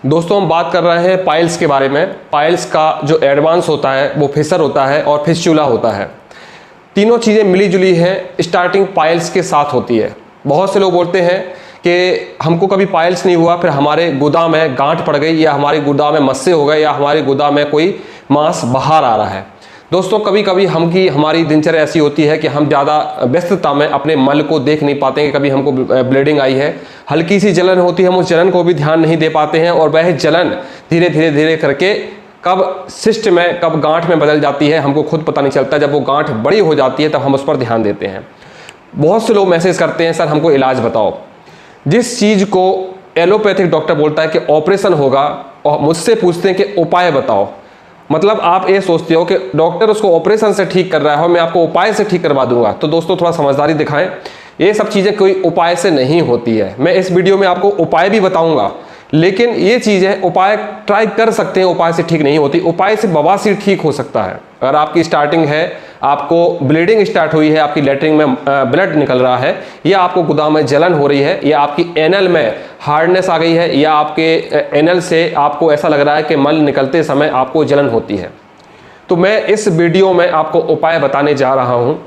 दोस्तों हम बात कर रहे हैं पाइल्स के बारे में। पाइल्स का जो एडवांस होता है वो फिशर होता है और फिस्चुला होता है। तीनों चीज़ें मिली जुली हैं, स्टार्टिंग पाइल्स के साथ होती है। बहुत से लोग बोलते हैं कि हमको कभी पाइल्स नहीं हुआ, फिर हमारे गुदा में गांठ पड़ गई या हमारे गुदा में मस्से हो गए या हमारे गुदा में कोई मांस बाहर आ रहा है। दोस्तों कभी कभी हमारी दिनचर्या ऐसी होती है कि हम ज़्यादा व्यस्तता में अपने मल को देख नहीं पाते हैं। कभी हमको ब्लीडिंग आई है, हल्की सी जलन होती है, हम उस जलन को भी ध्यान नहीं दे पाते हैं और वह जलन धीरे धीरे करके कब सिस्ट में कब गांठ में बदल जाती है हमको खुद पता नहीं चलता। जब वो गांठ बड़ी हो जाती है तब हम उस पर ध्यान देते हैं। बहुत से लोग मैसेज करते हैं, सर हमको इलाज बताओ। जिस चीज़ को एलोपैथिक डॉक्टर बोलता है कि ऑपरेशन होगा और मुझसे पूछते हैं कि उपाय बताओ, मतलब आप ये सोचते हो कि डॉक्टर उसको ऑपरेशन से ठीक कर रहा है और मैं आपको उपाय से ठीक करवा दूंगा। तो दोस्तों थोड़ा समझदारी दिखाएं, ये सब चीज़ें कोई उपाय से नहीं होती है। मैं इस वीडियो में आपको उपाय भी बताऊंगा, लेकिन ये चीज़ें उपाय ट्राई कर सकते हैं, उपाय से ठीक नहीं होती। उपाय से बवासीर ठीक हो सकता है। अगर आपकी स्टार्टिंग है, आपको ब्लीडिंग स्टार्ट हुई है, आपकी लेटरिन में ब्लड निकल रहा है, या आपको गुदा में जलन हो रही है, या आपकी एनल में हार्डनेस आ गई है, या आपके एनल से आपको ऐसा लग रहा है कि मल निकलते समय आपको जलन होती है, तो मैं इस वीडियो में आपको उपाय बताने जा रहा हूँ।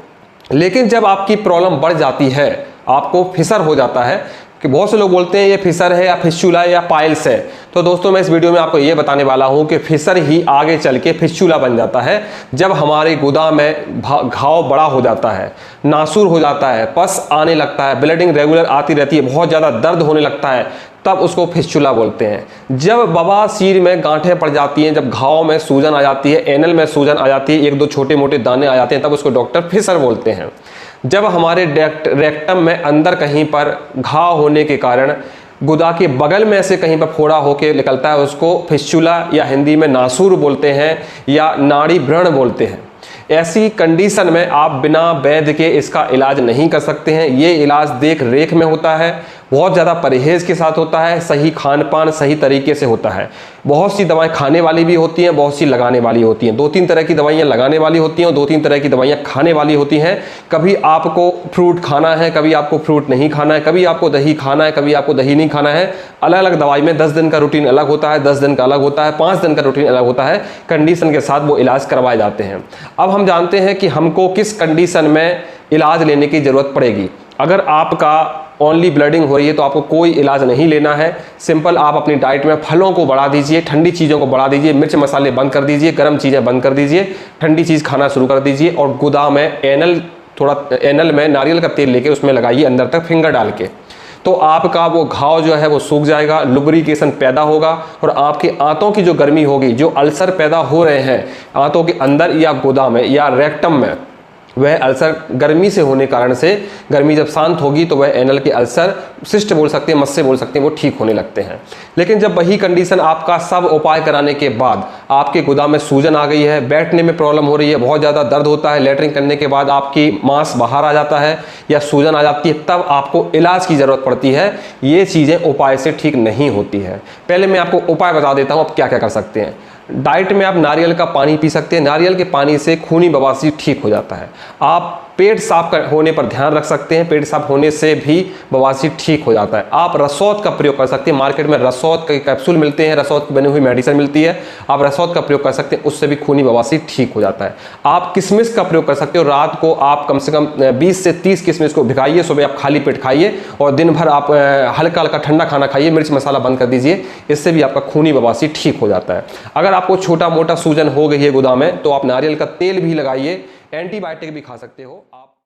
लेकिन जब आपकी प्रॉब्लम बढ़ जाती है, आपको फिसर हो जाता है, कि बहुत से लोग बोलते हैं ये फिसर है या फिस्चुला है या पाइल्स है, तो दोस्तों मैं इस वीडियो में आपको ये बताने वाला हूँ कि फिसर ही आगे चल के फिस्चुला बन जाता है। जब हमारे गुदा में घाव बड़ा हो जाता है, नासूर हो जाता है, पस आने लगता है, ब्लीडिंग रेगुलर आती रहती है, बहुत ज़्यादा दर्द होने लगता है, तब उसको फिस्चुला बोलते हैं। जब बवासीर में गांठें पड़ जाती हैं, जब घाव में सूजन आ जाती है, एनल में सूजन आ जाती है, एक दो छोटे मोटे दाने आ जाते हैं, तब उसको डॉक्टर फिसर बोलते हैं। जब हमारे रेक्टम में अंदर कहीं पर घाव होने के कारण गुदा के बगल में से कहीं पर फोड़ा होकर निकलता है, उसको फिस्चुला या हिंदी में नासूर बोलते हैं या नाड़ी व्रण बोलते हैं। ऐसी कंडीशन में आप बिना वैद्य के इसका इलाज नहीं कर सकते हैं। ये इलाज देख रेख में होता है, बहुत ज़्यादा परहेज़ के साथ होता है, सही खान पान सही तरीके से होता है। बहुत सी दवाएं खाने वाली भी होती हैं, बहुत सी लगाने वाली होती हैं। 2-3 तरह की दवाइयाँ लगाने वाली होती हैं और 2-3 तरह की दवाइयाँ खाने वाली होती हैं। कभी आपको फ्रूट खाना है, कभी आपको फ्रूट नहीं खाना है, कभी आपको दही खाना है, कभी आपको दही नहीं खाना है। अलग अलग दवाई में 10 दिन का रूटीन अलग होता है, 10 दिन का अलग होता है, 5 दिन का रूटीन अलग होता है। कंडीशन के साथ वो इलाज करवाए जाते हैं। अब हम जानते हैं कि हमको किस कंडीशन में इलाज लेने की ज़रूरत पड़ेगी। अगर आपका ओनली ब्लीडिंग हो रही है तो आपको कोई इलाज नहीं लेना है। सिंपल आप अपनी डाइट में फलों को बढ़ा दीजिए, ठंडी चीज़ों को बढ़ा दीजिए, मिर्च मसाले बंद कर दीजिए, गर्म चीज़ें बंद कर दीजिए, ठंडी चीज़ खाना शुरू कर दीजिए और गुदा में एनल में नारियल का तेल लेके उसमें लगाइए अंदर तक फिंगर डाल के, तो आपका वो घाव जो है वो सूख जाएगा, लुब्रिकेशन पैदा होगा और आपके आंतों की जो गर्मी होगी, जो अल्सर पैदा हो रहे हैं आंतों के अंदर या गुदा में या रेक्टम में, वह अल्सर गर्मी से होने कारण से गर्मी जब शांत होगी तो वह एनल के अल्सर, सिस्ट बोल सकते हैं, मस्से बोल सकते हैं, वो ठीक होने लगते हैं। लेकिन जब वही कंडीशन आपका सब उपाय कराने के बाद आपके गुदा में सूजन आ गई है, बैठने में प्रॉब्लम हो रही है, बहुत ज़्यादा दर्द होता है, लेटरिन करने के बाद आपकी मांस बाहर आ जाता है या सूजन आ जाती है, तब आपको इलाज की ज़रूरत पड़ती है। ये चीज़ें उपाय से ठीक नहीं होती है। पहले मैं आपको उपाय बता देता हूँ आप क्या क्या कर सकते हैं। डाइट में आप नारियल का पानी पी सकते हैं। नारियल के पानी से खूनी बवासीर ठीक हो जाता है। आप पेट साफ होने पर ध्यान रख सकते हैं, पेट साफ होने से भी बवासीर ठीक हो जाता है। आप रसौत का प्रयोग कर सकते हैं, मार्केट में रसौत के कैप्सूल मिलते हैं, रसौत की बनी हुई मेडिसिन मिलती है, आप रसौत का प्रयोग कर सकते हैं, उससे भी खूनी बवासीर ठीक हो जाता है। आप किशमिश का प्रयोग कर सकते हो। रात को आप कम से कम 20 से 30 किशमिश को भिगाइए, सुबह आप खाली पेट खाइए और दिन भर आप हल्का हल्का ठंडा खाना खाइए, मिर्च मसाला बंद कर दीजिए, इससे भी आपका खूनी बवासीर ठीक हो जाता है। अगर आपको छोटा मोटा सूजन हो गई है गुदा में तो आप नारियल का तेल भी लगाइए, एंटीबायोटिक भी खा सकते हो आप।